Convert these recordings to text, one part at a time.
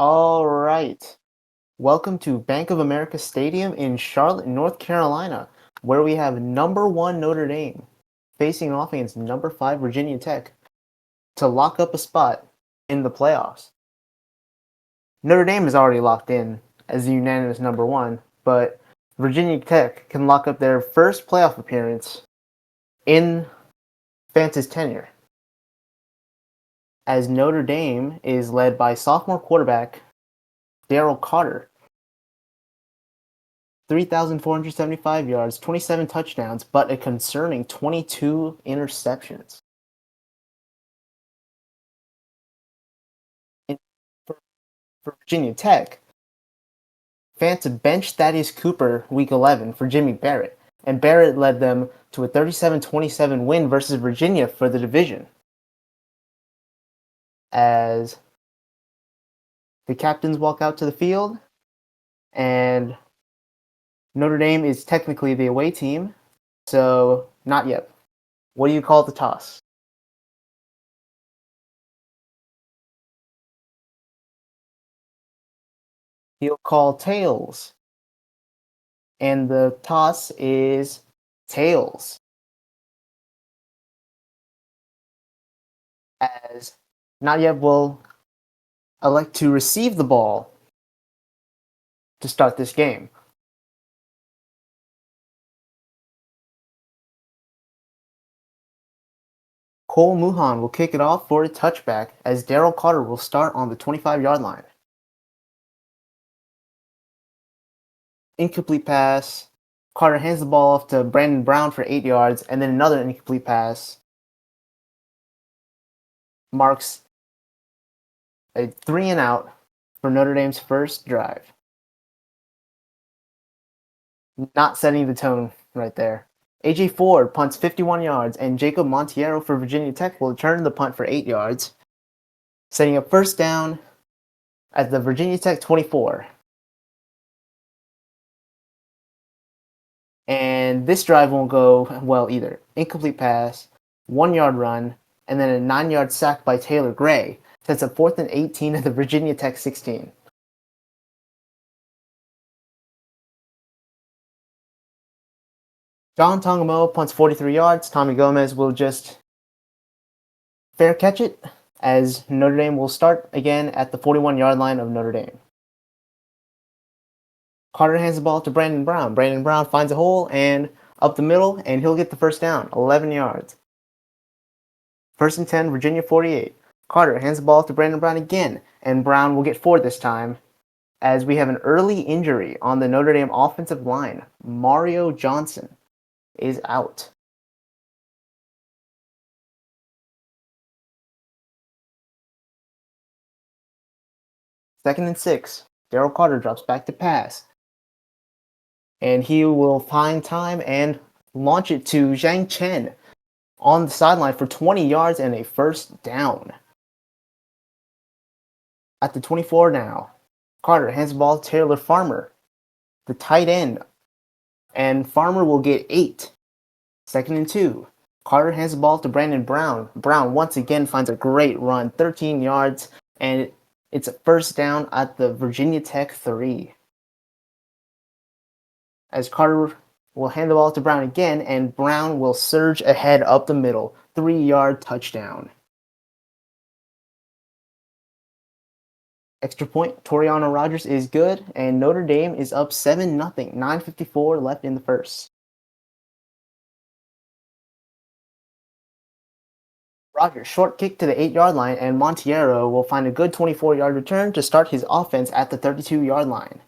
All right. Welcome to Bank of America Stadium in Charlotte, North Carolina, where we have number one Notre Dame facing off against number five Virginia Tech to lock up a spot in the playoffs. Notre Dame is already locked in as the unanimous number one, but Virginia Tech can lock up their first playoff appearance in Fance's tenure, as Notre Dame is led by sophomore quarterback Daryl Carter, 3,475 yards, 27 touchdowns, but a concerning 22 interceptions. And for Virginia Tech, Fanta benched Thaddeus Cooper week 11 for Jimmy Barrett, and Barrett led them to a 37-27 win versus Virginia for the division. As the captains walk out to the field, and Notre Dame is technically the away team, so not yet. What do you call the toss? He'll call tails, and the toss is tails. As Nadia will elect to receive the ball to start this game. Cole Muhan will kick it off for a touchback as Daryl Carter will start on the 25-yard line. Incomplete pass. Carter hands the ball off to Brandon Brown for 8 yards, and then another incomplete pass marks a 3-and-out for Notre Dame's first drive. Not setting the tone right there. A.J. Ford punts 51 yards, and Jacob Montiero for Virginia Tech will return the punt for 8 yards, setting up first down at the Virginia Tech 24. And this drive won't go well either. Incomplete pass, 1-yard run, and then a 9-yard sack by Taylor Gray sets up 4th and 18 at the Virginia Tech 16. John Tongamo punts 43 yards. Tommy Gomez will just fair catch it, as Notre Dame will start again at the 41-yard line of Notre Dame. Carter hands the ball to Brandon Brown. Brandon Brown finds a hole and up the middle, and he'll get the first down, 11 yards. 1st and 10, Virginia 48. Carter hands the ball to Brandon Brown again, and Brown will get 4 this time, as we have an early injury on the Notre Dame offensive line. Mario Johnson is out. Second and 6. Daryl Carter drops back to pass, and he will find time and launch it to Zhang Chen on the sideline for 20 yards and a first down. At the 24 now, Carter hands the ball to Taylor Farmer, the tight end, and Farmer will get 8. 2nd and 2. Carter hands the ball to Brandon Brown. Brown once again finds a great run, 13 yards, and it's a first down at the Virginia Tech 3. As Carter will hand the ball to Brown again, and Brown will surge ahead up the middle, 3-yard touchdown. Extra point, Toriano Rogers is good, and Notre Dame is up 7-0, 9:54 left in the first. Rogers, short kick to the 8-yard line, and Montiero will find a good 24-yard return to start his offense at the 32-yard line.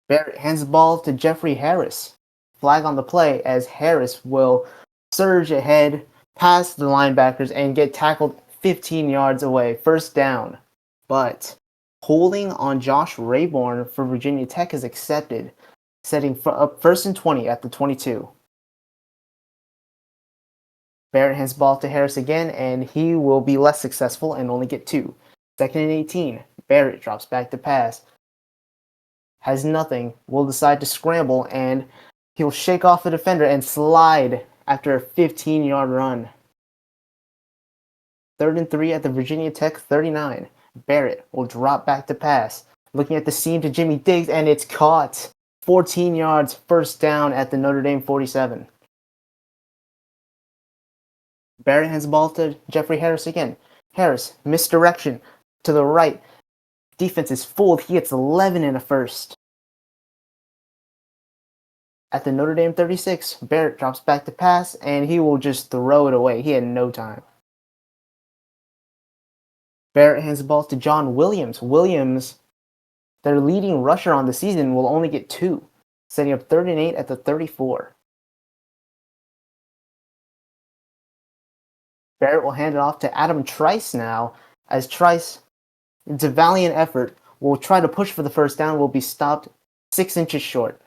Barrett hands the ball to Jeffrey Harris. Flag on the play, as Harris will surge ahead past the linebackers and get tackled 15 yards away. First down. But holding on Josh Rayborn for Virginia Tech is accepted, setting up 1st and 20 at the 22. Barrett hands the ball to Harris again, and he will be less successful and only get 2. 2nd and 18. Barrett drops back to pass. Has nothing, will decide to scramble, and he'll shake off the defender and slide after a 15-yard run. Third and 3 at the Virginia Tech 39. Barrett will drop back to pass. Looking at the seam to Jimmy Diggs, and it's caught. 14 yards, first down at the Notre Dame 47. Barrett hands the ball to Jeffrey Harris again. Harris, misdirection to the right. Defense is fooled. He gets 11 and a first. At the Notre Dame 36, Barrett drops back to pass, and he will just throw it away. He had no time. Barrett hands the ball to John Williams. Williams, their leading rusher on the season, will only get 2, setting up 3rd and 8 at the 34. Barrett will hand it off to Adam Trice now, as Trice, it's a valiant effort, will try to push for the first down, will be stopped 6 inches short.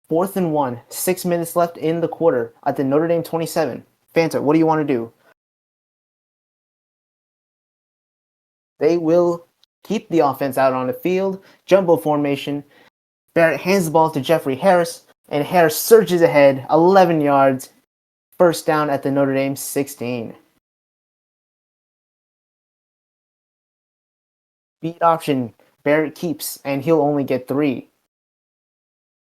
4th and 1, 6 minutes left in the quarter at the Notre Dame 27. Fanta, what do you want to do? They will keep the offense out on the field, jumbo formation. Barrett hands the ball to Jeffrey Harris, and Harris surges ahead, 11 yards, first down at the Notre Dame 16. Beat option, Barrett keeps, and he'll only get 3.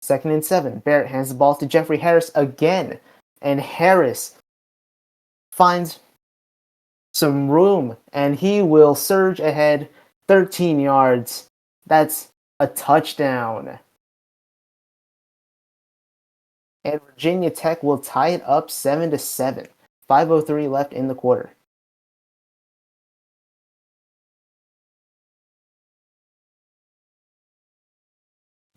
2nd and 7, Barrett hands the ball to Jeffrey Harris again, and Harris finds some room, and he will surge ahead 13 yards. That's a touchdown. And Virginia Tech will tie it up 7-7. 5:03 left in the quarter.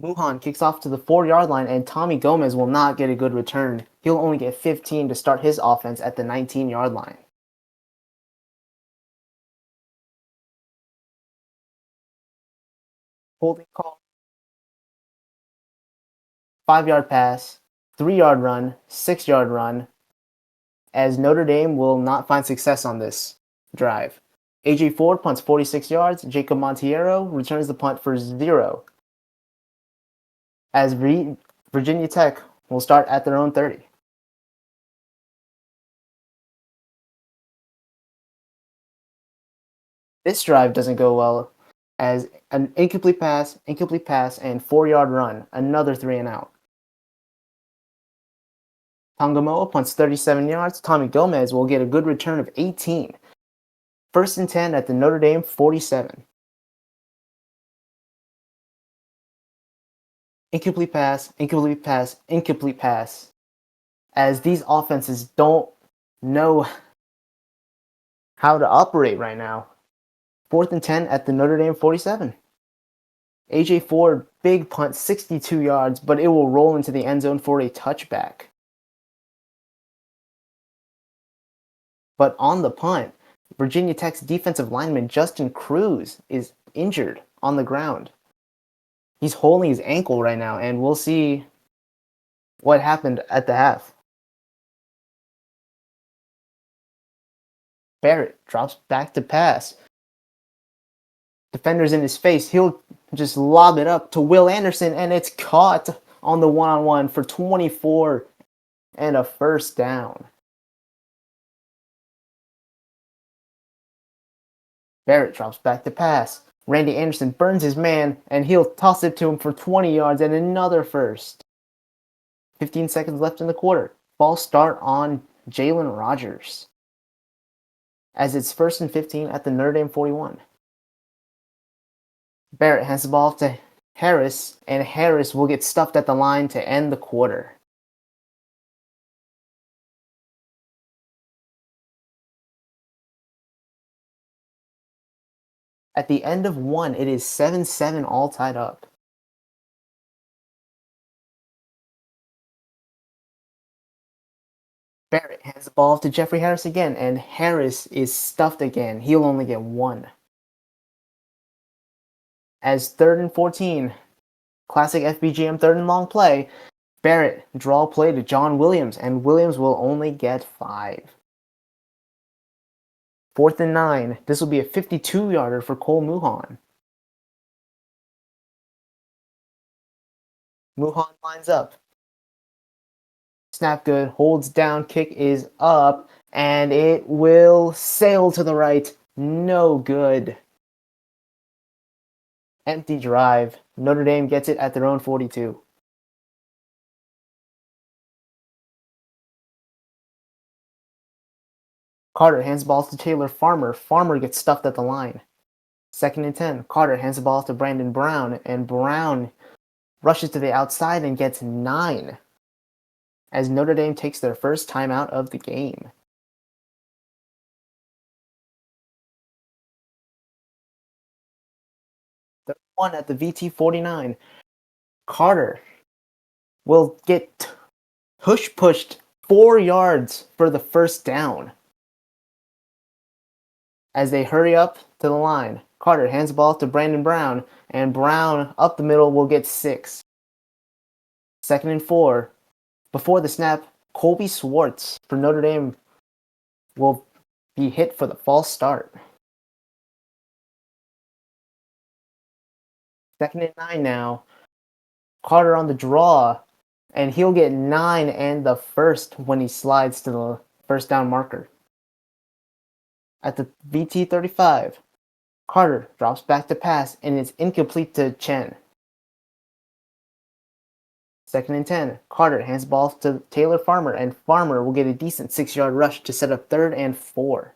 Muhan kicks off to the 4-yard line, and Tommy Gomez will not get a good return. He'll only get 15 to start his offense at the 19-yard line. Holding call. 5-yard pass, 3-yard run, 6-yard run, as Notre Dame will not find success on this drive. A.J. Ford punts 46 yards. Jacob Montiero returns the punt for 0. As Virginia Tech will start at their own 30. This drive doesn't go well, as an incomplete pass, and 4-yard run, another 3 and out. Tongamoa punts 37 yards. Tommy Gomez will get a good return of 18. 1st and 10 at the Notre Dame 47. Incomplete pass, incomplete pass, incomplete pass. As these offenses don't know how to operate right now. 4th and 10 at the Notre Dame 47. A.J. Ford, big punt, 62 yards, but it will roll into the end zone for a touchback. But on the punt, Virginia Tech's defensive lineman Justin Cruz is injured on the ground. He's holding his ankle right now, and we'll see what happened at the half. Barrett drops back to pass. Defender's in his face. He'll just lob it up to Will Anderson, and it's caught on the one-on-one for 24 and a first down. Barrett drops back to pass. Randy Anderson burns his man, and he'll toss it to him for 20 yards and another first. 15 seconds left in the quarter. False start on Jalen Rogers, as it's 1st and 15 at the Notre Dame 41. Barrett hands the ball to Harris, and Harris will get stuffed at the line to end the quarter. At the end of 1, it is 7-7 all tied up. Barrett hands the ball to Jeffrey Harris again, and Harris is stuffed again. He'll only get 1. As 3rd and 14, classic FBGM 3rd and long play, Barrett draw play to John Williams, and Williams will only get 5. 4th and 9, this will be a 52-yarder for Cole Muhan. Muhan lines up. Snap good, holds down, kick is up, and it will sail to the right. No good. Empty drive. Notre Dame gets it at their own 42. Carter hands the ball to Taylor Farmer. Farmer gets stuffed at the line. 2nd and 10. Carter hands the ball to Brandon Brown, and Brown rushes to the outside and gets 9 as Notre Dame takes their first timeout of the game. Third one at the VT 49. Carter will get pushed 4 yards for the first down as they hurry up to the line. Carter hands the ball to Brandon Brown, and Brown up the middle will get 6. 2nd and 4. Before the snap, Colby Swartz for Notre Dame will be hit for the false start. 2nd and 9 now. Carter on the draw, and he'll get 9 and the first when he slides to the first down marker. At the VT 35, Carter drops back to pass, and it's incomplete to Chen. 2nd and 10. Carter hands the ball to Taylor Farmer, and Farmer will get a decent 6-yard rush to set up 3rd and 4.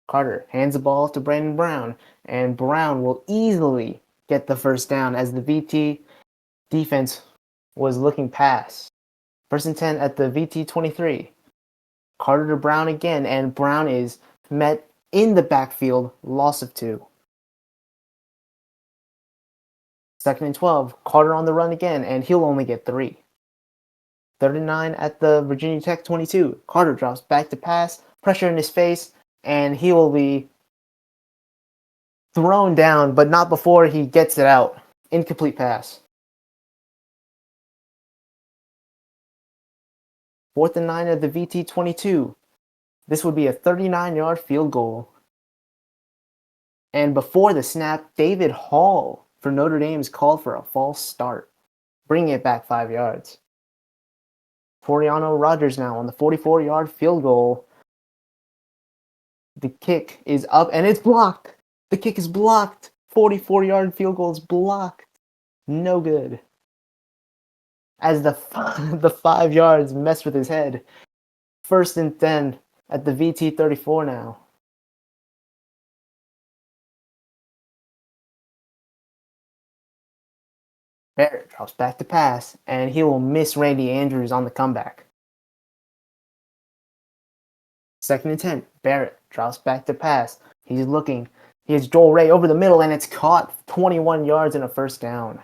Carter hands the ball to Brandon Brown, and Brown will easily get the first down as the VT defense was looking past. 1st and 10 at the VT 23. Carter to Brown again, and Brown is met in the backfield, loss of 2. 2nd and 12. Carter on the run again, and he'll only get 3. 3rd and 9 at the Virginia Tech 22. Carter drops back to pass, pressure in his face, and he will be thrown down, but not before he gets it out. Incomplete pass. 4th and 9 at the VT 22. This would be a 39-yard field goal. And before the snap, David Hall for Notre Dame is called for a false start, bringing it back 5 yards. Toriano Rogers now on the 44-yard field goal. The kick is up, and it's blocked. The kick is blocked. 44-yard field goal is blocked. No good. As the 5 yards mess with his head. 1st and 10 at the VT 34 now. Barrett drops back to pass, and he will miss Randy Andrews on the comeback. 2nd and 10. Barrett drops back to pass. He's looking. He has Joel Ray over the middle, and it's caught 21 yards and a first down.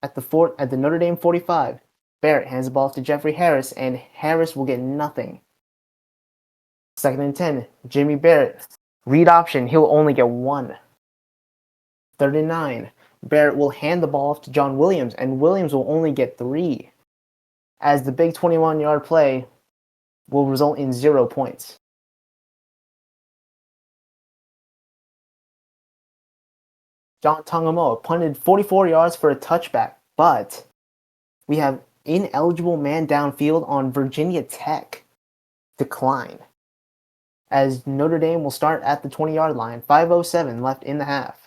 At the Notre Dame 45, Barrett hands the ball to Jeffrey Harris, and Harris will get nothing. 2nd and 10. Jimmy Barrett. Read option. He'll only get 1. 3rd and 9. Barrett will hand the ball off to John Williams, and Williams will only get 3, as the big 21-yard play will result in 0 points. John Tongamoa punted 44 yards for a touchback, but we have ineligible man downfield on Virginia Tech decline, as Notre Dame will start at the 20-yard line. 5:07 left in the half.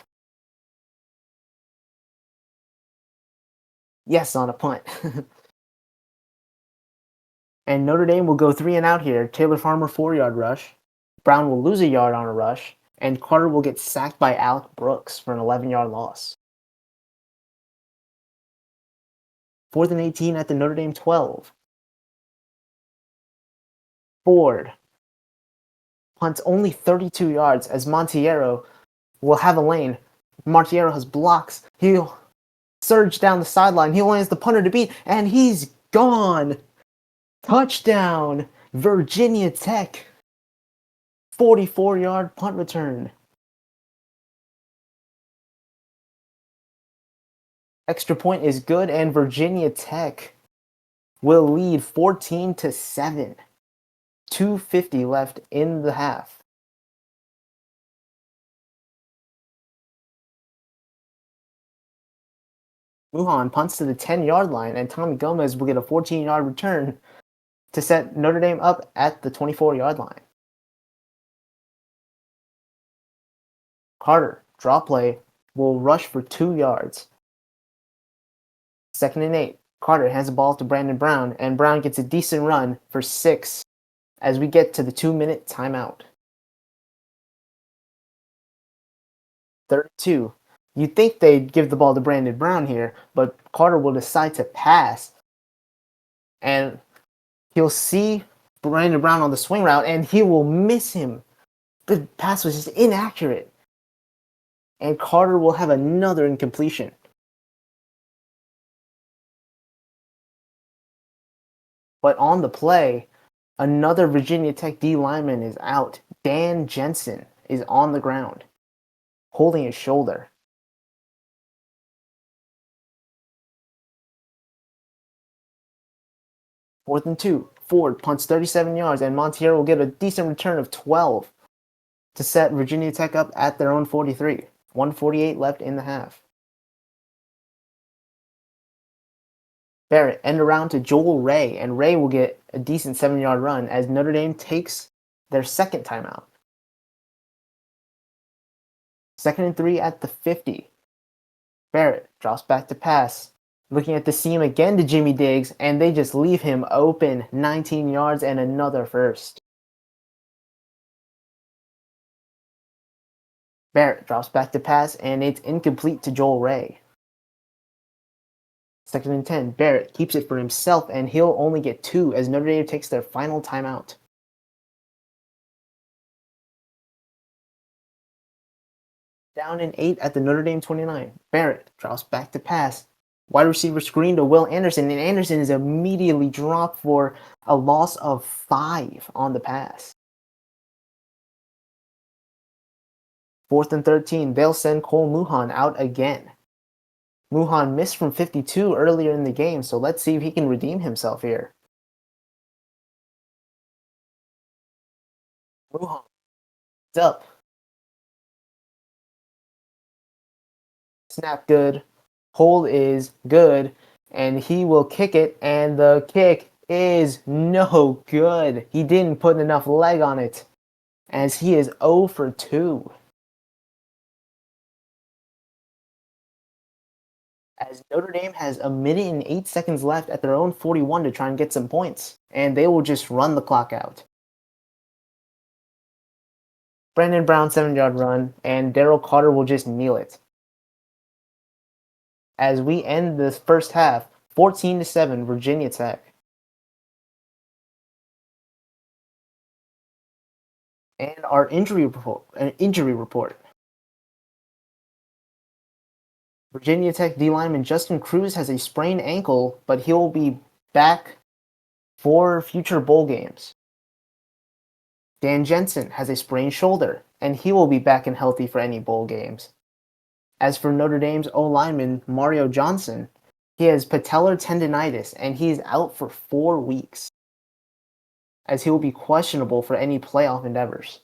Yes, on a punt. And Notre Dame will go 3 and out here. Taylor Farmer 4-yard rush. Brown will lose a yard on a rush, and Carter will get sacked by Alec Brooks for an 11-yard loss. 4th and 18 at the Notre Dame 12. Ford punts only 32 yards as Montiero will have a lane. Montiero has blocks. He'll surge down the sideline. He only has the punter to beat, and he's gone. Touchdown, Virginia Tech. 44-yard punt return. Extra point is good, and Virginia Tech will lead 14-7. 2:50 left in the half. Muhan punts to the 10-yard line, and Tommy Gomez will get a 14-yard return to set Notre Dame up at the 24-yard line. Carter, draw play, will rush for 2 yards. 2nd and 8. Carter hands the ball to Brandon Brown, and Brown gets a decent run for 6 as we get to the 2-minute timeout. 3rd and 2. You'd think they'd give the ball to Brandon Brown here, but Carter will decide to pass. And he'll see Brandon Brown on the swing route, and he will miss him. The pass was just inaccurate. And Carter will have another incompletion. But on the play, another Virginia Tech D lineman is out. Dan Jensen is on the ground, holding his shoulder. 4th and 2. Ford punts 37 yards, and Montiero will get a decent return of 12 to set Virginia Tech up at their own 43. 1:48 left in the half. Barrett end around to Joel Ray, and Ray will get a decent 7-yard run as Notre Dame takes their second timeout. 2nd and 3 at the 50. Barrett drops back to pass, looking at the seam again to Jimmy Diggs, and they just leave him open. 19 yards and another first. Barrett drops back to pass, and it's incomplete to Joel Ray. 2nd and 10. Barrett keeps it for himself, and he'll only get 2 as Notre Dame takes their final timeout. Down and 8 at the Notre Dame 29. Barrett drops back to pass. Wide receiver screen to Will Anderson, and Anderson is immediately dropped for a loss of 5 on the pass. 4th and 13. They'll send Cole Muhan out again. Muhan missed from 52 earlier in the game, so let's see if he can redeem himself here. Muhan is up. Snap good. Hold is good. And he will kick it, and the kick is no good. He didn't put enough leg on it, as he is 0 for 2. As Notre Dame has a minute and 8 seconds left at their own 41 to try and get some points, and they will just run the clock out. Brandon Brown 7-yard run, and Daryl Carter will just kneel it. As we end the first half, 14-7, Virginia Tech. And our injury report. Virginia Tech D lineman Justin Cruz has a sprained ankle, but he'll be back for future bowl games. Dan Jensen has a sprained shoulder, and he will be back and healthy for any bowl games. As for Notre Dame's O-lineman Mario Johnson, he has patellar tendonitis, and he is out for 4 weeks, as he will be questionable for any playoff endeavors.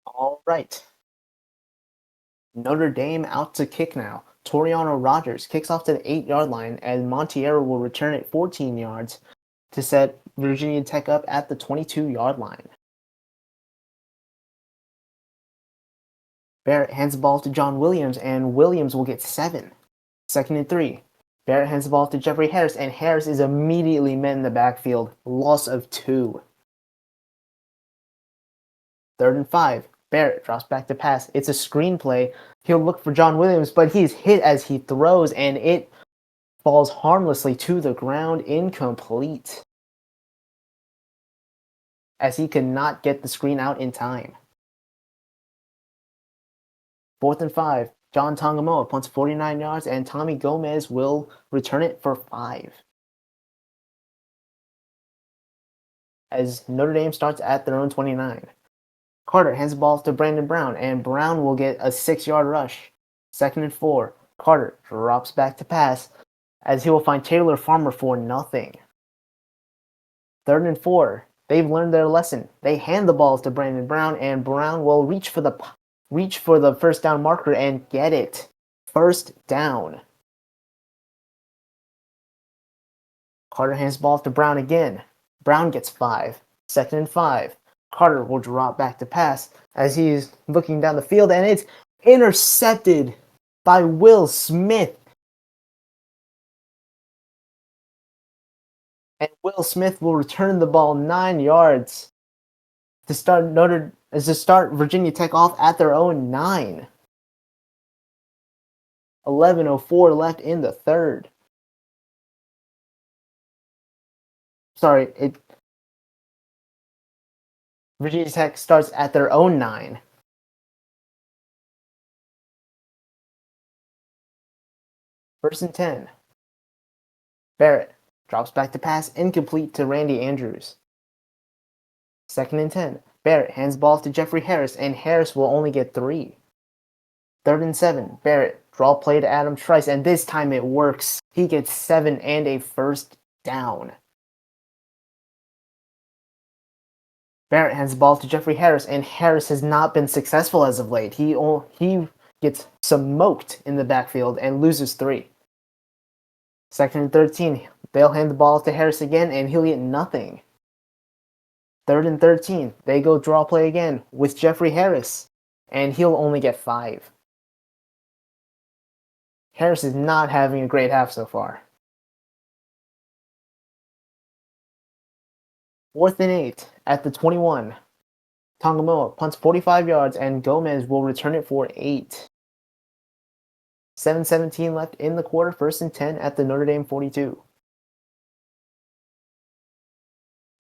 All right. Notre Dame out to kick now. Toriano Rogers kicks off to the 8-yard line, and Montiero will return it 14 yards to set Virginia Tech up at the 22-yard line. Barrett hands the ball to John Williams, and Williams will get 7. 2nd and 3. Barrett hands the ball to Jeffrey Harris, and Harris is immediately met in the backfield. Loss of 2. 3rd and 5. Barrett drops back to pass. It's a screenplay. He'll look for John Williams, but he's hit as he throws, and it falls harmlessly to the ground, incomplete, as he could not get the screen out in time. 4th and 5. John Tongamoa punts 49 yards, and Tommy Gomez will return it for 5. As Notre Dame starts at their own 29. Carter hands the ball to Brandon Brown, and Brown will get a 6-yard rush. Second and 4. Carter drops back to pass as he will find Taylor Farmer for nothing. Third and 4. They've learned their lesson. They hand the balls to Brandon Brown, and Brown will reach for the first down marker and get it. First down. Carter hands the ball to Brown again. Brown gets 5. Second and 5. Carter will drop back to pass as he's looking down the field, and it's intercepted by Will Smith. And Will Smith will return the ball 9 yards to start Virginia Tech off at their own 9. 11:04 left in the third. Virginia Tech starts at their own 9. First and 10. Barrett drops back to pass, incomplete to Randy Andrews. Second and 10. Barrett hands the ball to Jeffrey Harris, and Harris will only get 3. Third and 7. Barrett draw play to Adam Trice, and this time it works. He gets 7 and a first down. Barrett hands the ball to Jeffrey Harris, and Harris has not been successful as of late. He gets smoked in the backfield and loses 3. Second and 13. They'll hand the ball to Harris again, and he'll get nothing. Third and 13. They go draw play again with Jeffrey Harris, and he'll only get 5. Harris is not having a great half so far. Fourth and 8 at the 21. Tongamoa punts 45 yards, and Gomez will return it for 8. 7:17 left in the quarter. First and 10 at the Notre Dame 42.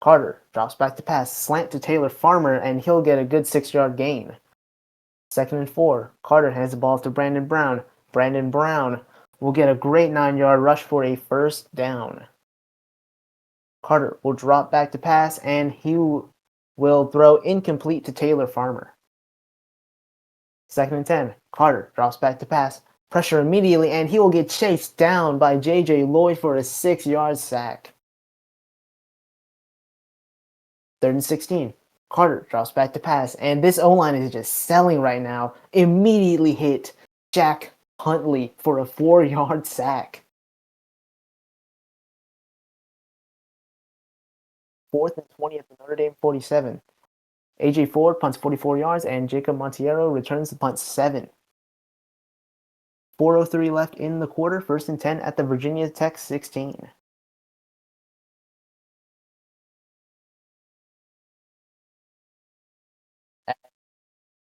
Carter drops back to pass, slant to Taylor Farmer, and he'll get a good 6-yard gain. Second and 4. Carter hands the ball to Brandon Brown. Brandon Brown will get a great 9-yard rush for a first down. Carter will drop back to pass, and he will throw incomplete to Taylor Farmer. Second and 10. Carter drops back to pass. Pressure immediately, and he will get chased down by J.J. Lloyd for a 6-yard sack. Third and 16. Carter drops back to pass, and this O-line is just selling right now. Immediately hit Jack Huntley for a 4-yard sack. Fourth and 20 at the Notre Dame 47. A.J. Ford punts 44 yards, and Jacob Montiero returns the punt 7. 4:03 left in the quarter. First and 10 at the Virginia Tech 16.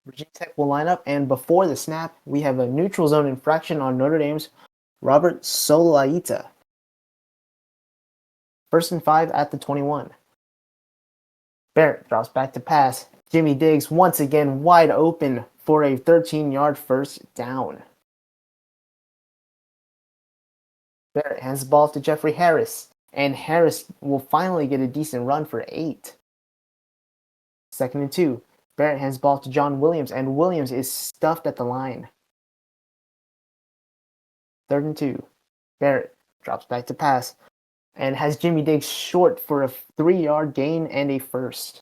Virginia Tech will line up, and before the snap, we have a neutral zone infraction on Notre Dame's Robert Solaita. First and 5 at the 21. Barrett drops back to pass. Jimmy Diggs once again wide open for a 13-yard first down. Barrett hands the ball to Jeffrey Harris, and Harris will finally get a decent run for 8. Second and 2. Barrett hands the ball to John Williams, and Williams is stuffed at the line. Third and 2. Barrett drops back to pass and has Jimmy Diggs short for a 3-yard gain and a first.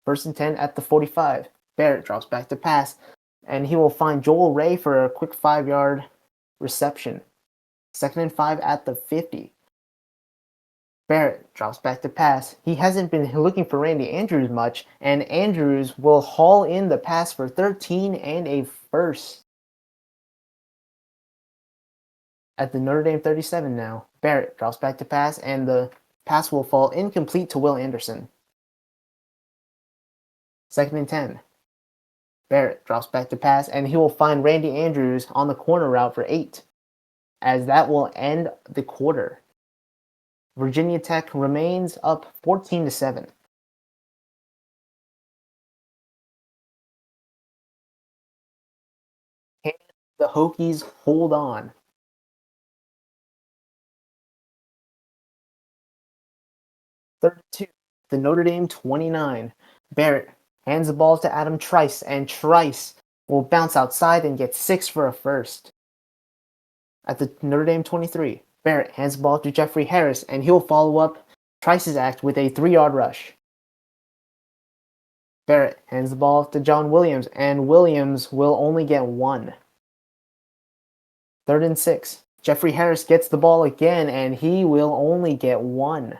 First and 10 at the 45. Barrett drops back to pass, and he will find Joel Ray for a quick 5-yard reception. Second and 5 at the 50. Barrett drops back to pass. He hasn't been looking for Randy Andrews much, and Andrews will haul in the pass for 13 and a first. At the Notre Dame 37 now, Barrett drops back to pass, and the pass will fall incomplete to Will Anderson. Second and 10. Barrett drops back to pass, and he will find Randy Andrews on the corner route for 8, as that will end the quarter. Virginia Tech remains up 14-7. Can the Hokies hold on? Third and 2. The Notre Dame 29. Barrett hands the ball to Adam Trice, and Trice will bounce outside and get 6 for a first. At the Notre Dame 23, Barrett hands the ball to Jeffrey Harris, and he'll follow up Trice's act with a 3-yard rush. Barrett hands the ball to John Williams, and Williams will only get 1. 3rd and 6. Jeffrey Harris gets the ball again, and he will only get 1.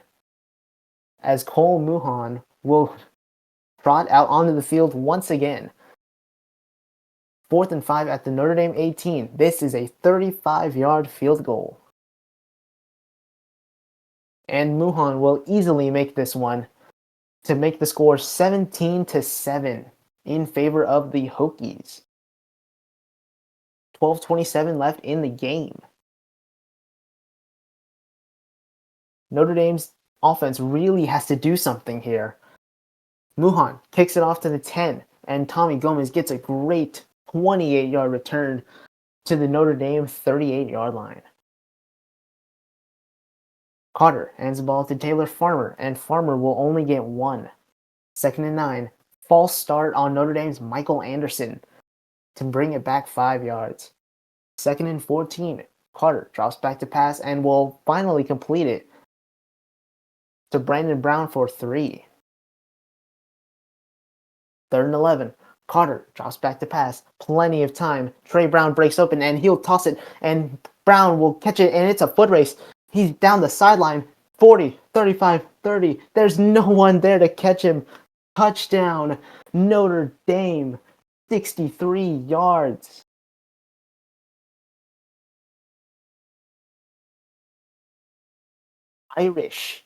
As Cole Muhan will trot out onto the field once again. 4th and 5 at the Notre Dame 18. This is a 35-yard field goal. And Muhan will easily make this one to make the score 17-7 in favor of the Hokies. 12:27 left in the game. Notre Dame's offense really has to do something here. Muhan kicks it off to the 10, and Tommy Gomez gets a great 28-yard return to the Notre Dame 38-yard line. Carter hands the ball to Taylor Farmer, and Farmer will only get 1. 2nd and 9. False start on Notre Dame's Michael Anderson to bring it back 5 yards. 2nd and 14. Carter drops back to pass and will finally complete it to Brandon Brown for 3. 3rd and 11. Carter drops back to pass. Plenty of time. Trey Brown breaks open and he'll toss it, and Brown will catch it, and it's a foot race. He's down the sideline. 40, 35, 30. There's no one there to catch him. Touchdown, Notre Dame. 63 yards. Irish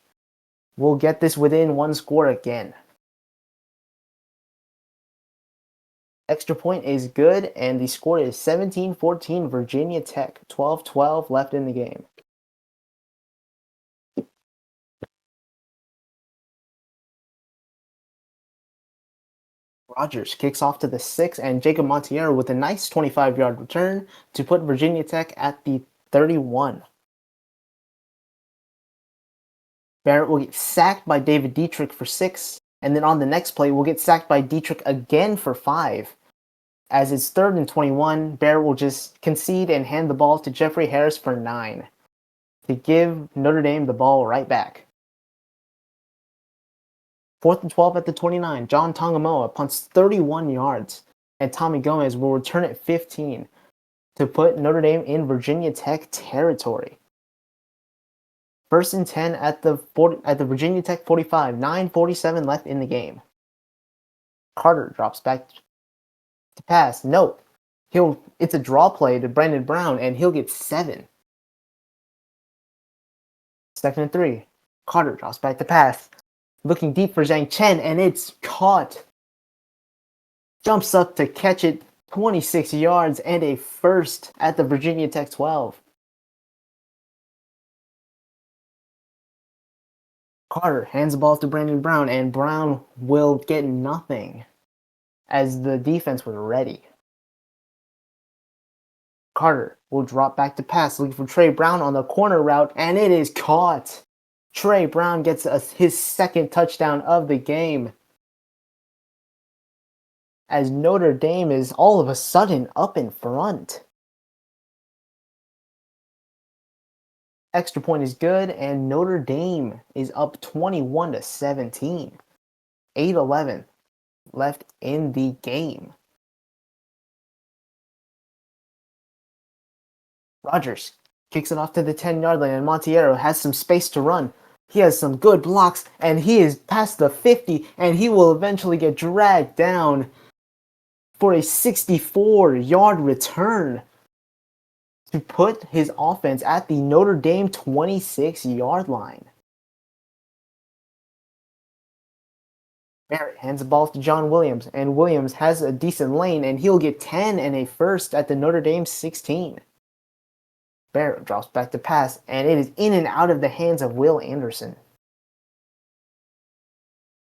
will get this within 1 score again. Extra point is good, and the score is 17-14 Virginia Tech. 12-12 left in the game. Rogers kicks off to the 6, and Jacob Montiero with a nice 25-yard return to put Virginia Tech at the 31. Barrett will get sacked by David Dietrich for 6, and then on the next play will get sacked by Dietrich again for 5. As it's 3rd and 21, Barrett will just concede and hand the ball to Jeffrey Harris for 9 to give Notre Dame the ball right back. 4th and 12 at the 29. John Tongamoa punts 31 yards, and Tommy Gomez will return it 15 to put Notre Dame in Virginia Tech territory. 1st and 10 at the Virginia Tech 45. 9:47 left in the game. Carter drops back to pass. No, it's a draw play to Brandon Brown, and he'll get 7. 2nd and 3. Carter drops back to pass. Looking deep for Zhang Chen, and it's caught. Jumps up to catch it. 26 yards and a first at the Virginia Tech 12. Carter hands the ball to Brandon Brown, and Brown will get nothing as the defense was ready. Carter will drop back to pass, looking for Trey Brown on the corner route, and it is caught. Trey Brown gets his 2nd touchdown of the game, as Notre Dame is all of a sudden up in front. Extra point is good, and Notre Dame is up 21-17. 8:11 left in the game. Rogers kicks it off to the 10-yard line, and Montiero has some space to run. He has some good blocks, and he is past the 50, and he will eventually get dragged down for a 64-yard return to put his offense at the Notre Dame 26-yard line. Barrett hands the ball to John Williams, and Williams has a decent lane, and he'll get 10 and a first at the Notre Dame 16. Barrett drops back to pass, and it is in and out of the hands of Will Anderson.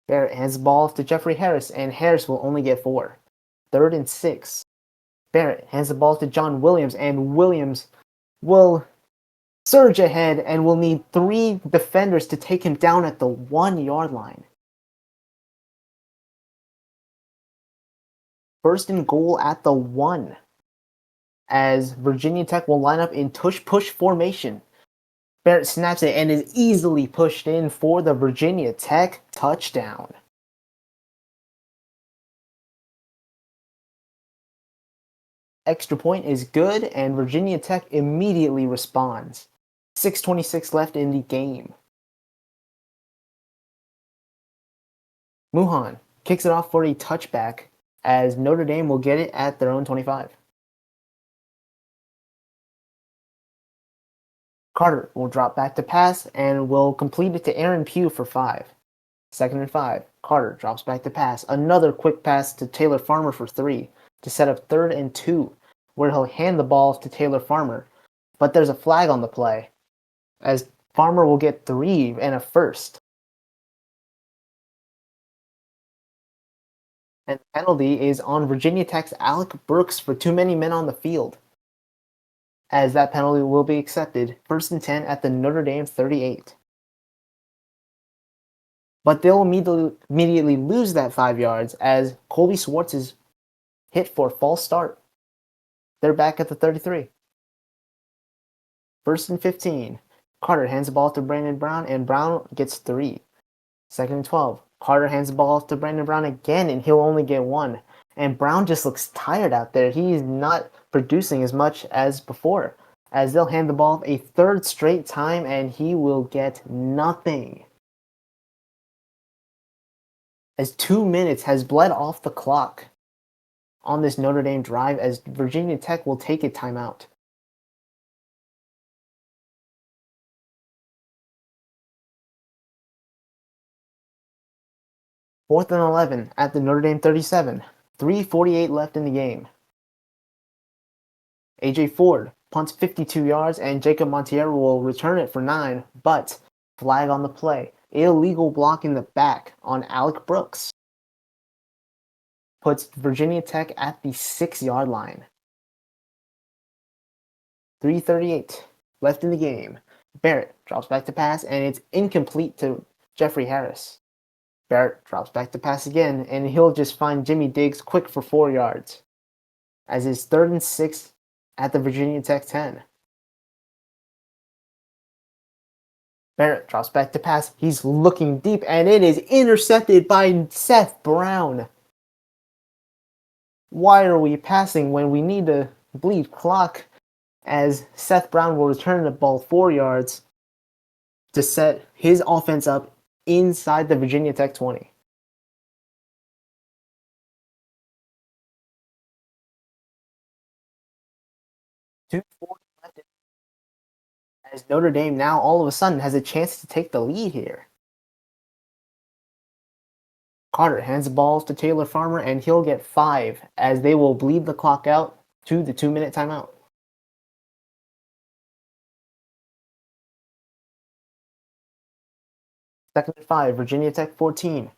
Barrett hands the ball to Jeffrey Harris, and Harris will only get 4. 3rd and 6. Barrett hands the ball to John Williams, and Williams will surge ahead and will need 3 defenders to take him down at the 1-yard line. First and goal at the 1, as Virginia Tech will line up in tush-push formation. Barrett snaps it and is easily pushed in for the Virginia Tech touchdown. Extra point is good, and Virginia Tech immediately responds. 6:26 left in the game. Muhan kicks it off for a touchback, as Notre Dame will get it at their own 25. Carter will drop back to pass and will complete it to Aaron Pugh for 5. 2nd and 5. Carter drops back to pass. Another quick pass to Taylor Farmer for 3 to set up 3rd and 2, where he'll hand the ball to Taylor Farmer. But there's a flag on the play, as Farmer will get 3 and a first. And the penalty is on Virginia Tech's Alec Brooks for too many men on the field, as that penalty will be accepted. 1st and 10 at the Notre Dame 38. But they'll immediately lose that 5 yards as Colby Swartz is hit for a false start. They're back at the 33. 1st and 15. Carter hands the ball to Brandon Brown, and Brown gets 3. 2nd and 12. Carter hands the ball to Brandon Brown again, and he'll only get 1. And Brown just looks tired out there. He's not producing as much as before, as they'll hand the ball a 3rd straight time, and he will get nothing, as 2 minutes has bled off the clock on this Notre Dame drive, as Virginia Tech will take a timeout. Fourth and 11 at the Notre Dame 37. 3:48 left in the game. AJ Ford punts 52 yards, and Jacob Montiero will return it for 9, but flag on the play. Illegal block in the back on Alec Brooks puts Virginia Tech at the 6-yard line. 3:38 left in the game. Barrett drops back to pass, and it's incomplete to Jeffrey Harris. Barrett drops back to pass again, and he'll just find Jimmy Diggs quick for 4 yards, as it's 3rd and 6 at the Virginia Tech 10. Barrett drops back to pass. He's looking deep, and it is intercepted by Seth Brown. Why are we passing when we need to bleed clock? As Seth Brown will return the ball 4 yards to set his offense up inside the Virginia Tech 20. As Notre Dame now all of a sudden has a chance to take the lead here. Carter hands the ball to Taylor Farmer, and he'll get 5, as they will bleed the clock out to the 2-minute timeout. Second and 5, Virginia Tech 14.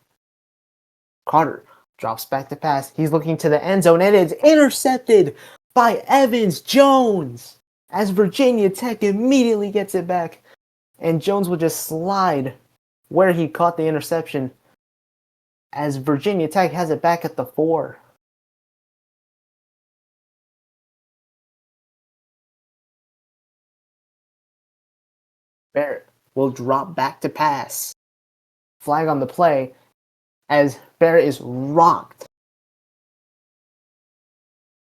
Carter drops back to pass. He's looking to the end zone, and it's intercepted by Evans Jones, as Virginia Tech immediately gets it back. And Jones will just slide where he caught the interception, as Virginia Tech has it back at the 4. Barrett will drop back to pass. Flag on the play, as Barrett is rocked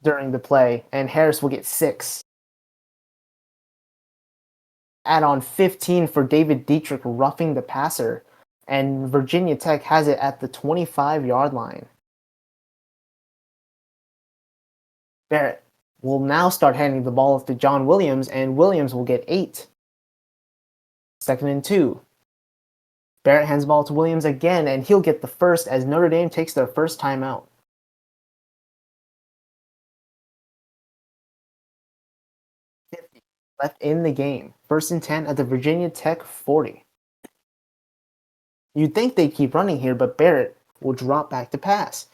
during the play, and Harris will get 6. Add on 15 for David Dietrich roughing the passer, and Virginia Tech has it at the 25-yard line. Barrett will now start handing the ball to John Williams, and Williams will get 8. 2nd and 2. Barrett hands the ball to Williams again, and he'll get the first, as Notre Dame takes their first timeout. 50 left in the game. 1st and 10 at the Virginia Tech 40. You'd think they'd keep running here, but Barrett will drop back to pass,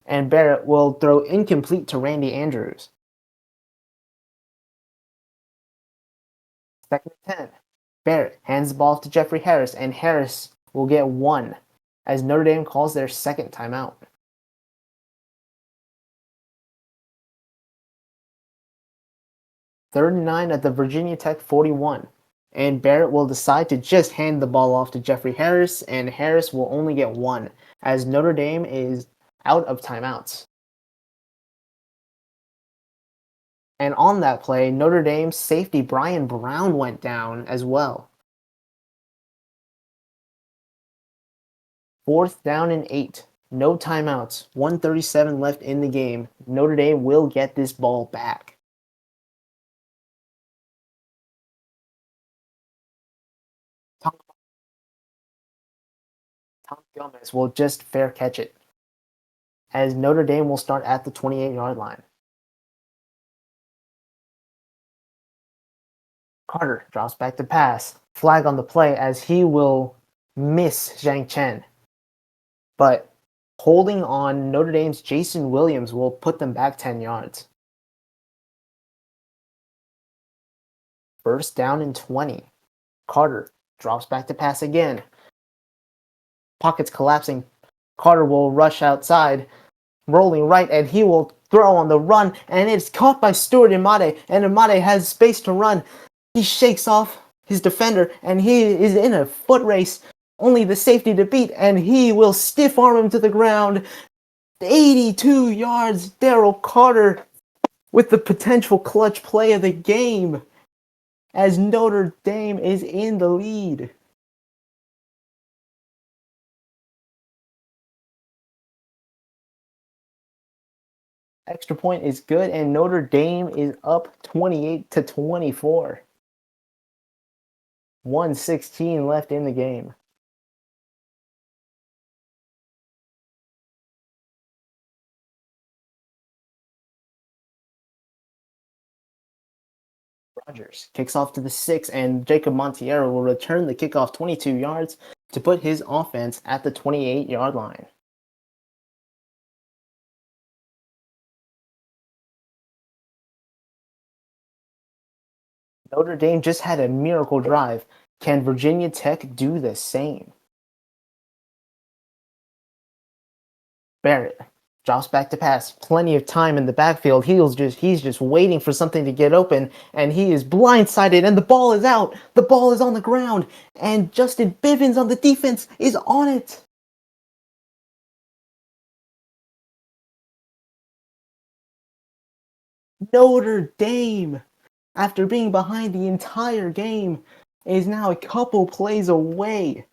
and Barrett will throw incomplete to Randy Andrews. 2nd and 10. Barrett hands the ball to Jeffrey Harris, and Harris will get 1, as Notre Dame calls their second timeout. Third and 9 at the Virginia Tech 41. And Barrett will decide to just hand the ball off to Jeffrey Harris, and Harris will only get one, as Notre Dame is out of timeouts. And on that play, Notre Dame safety Brian Brown went down as well. Fourth down and 8. No timeouts. 1:37 left in the game. Notre Dame will get this ball back. Tom Gomez will just fair catch it, as Notre Dame will start at the 28-yard line. Carter drops back to pass. Flag on the play as he will miss Zhang Chen. But holding on Notre Dame's Jason Williams will put them back 10 yards. First down and 20. Carter drops back to pass again. Pockets collapsing. Carter will rush outside, rolling right, and he will throw on the run, and it's caught by Stuart Imade, and Imade has space to run. He shakes off his defender, and he is in a foot race. Only the safety to beat, and he will stiff arm him to the ground. 82 yards, Daryl Carter with the potential clutch play of the game, as Notre Dame is in the lead. Extra point is good, and Notre Dame is up 28-24. 1:16 left in the game. Rogers kicks off to the 6, and Jacob Montiero will return the kickoff 22 yards to put his offense at the 28-yard line. Notre Dame just had a miracle drive. Can Virginia Tech do the same? Barrett drops back to pass. Plenty of time in the backfield. He's just waiting for something to get open, and he is blindsided, and the ball is out. The ball is on the ground, and Justin Bivens on the defense is on it. Notre Dame, after being behind the entire game, is now a couple plays away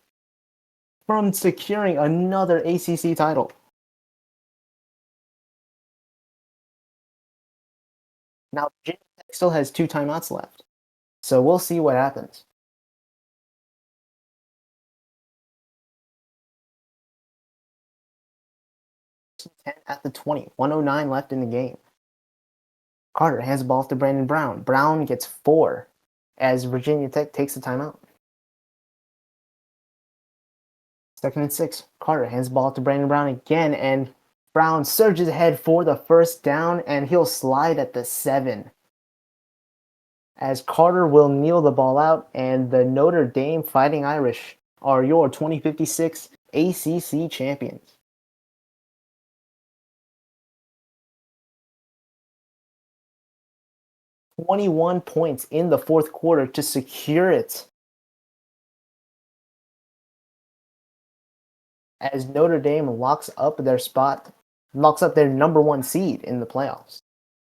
from securing another ACC title. Now, Virginia Tech still has 2 timeouts left, so we'll see what happens. At the 20, 109 left in the game. Carter hands the ball off to Brandon Brown. Brown gets 4 as Virginia Tech takes the timeout. Second and 6. Carter hands the ball off to Brandon Brown again, and Brown surges ahead for the first down, and he'll slide at the 7. As Carter will kneel the ball out, and the Notre Dame Fighting Irish are your 2056 ACC champions. 21 points in the fourth quarter to secure it, as Notre Dame locks up their number 1 seed in the playoffs.